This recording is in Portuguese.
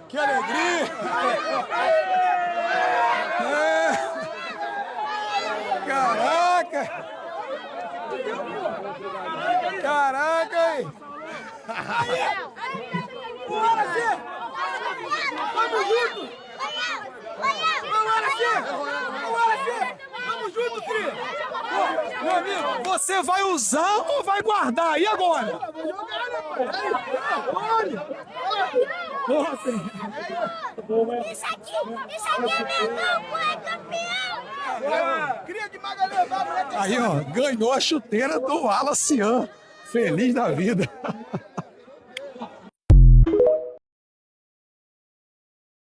Que alegria! Caraca! Caraca, hein? Bora, Cê! Vamos junto! Vambora, Cê! Vambora, Cê! Vamos junto, Cri! Meu amigo, você vai usar ou vai guardar? E agora? Vou jogar, né, pai? Olha! Porra, filho. Isso aqui é meu campo, é campeão! Cria de Magalhães, vai, moleque! Aí, ó, ganhou a chuteira do Alacian. Feliz da vida.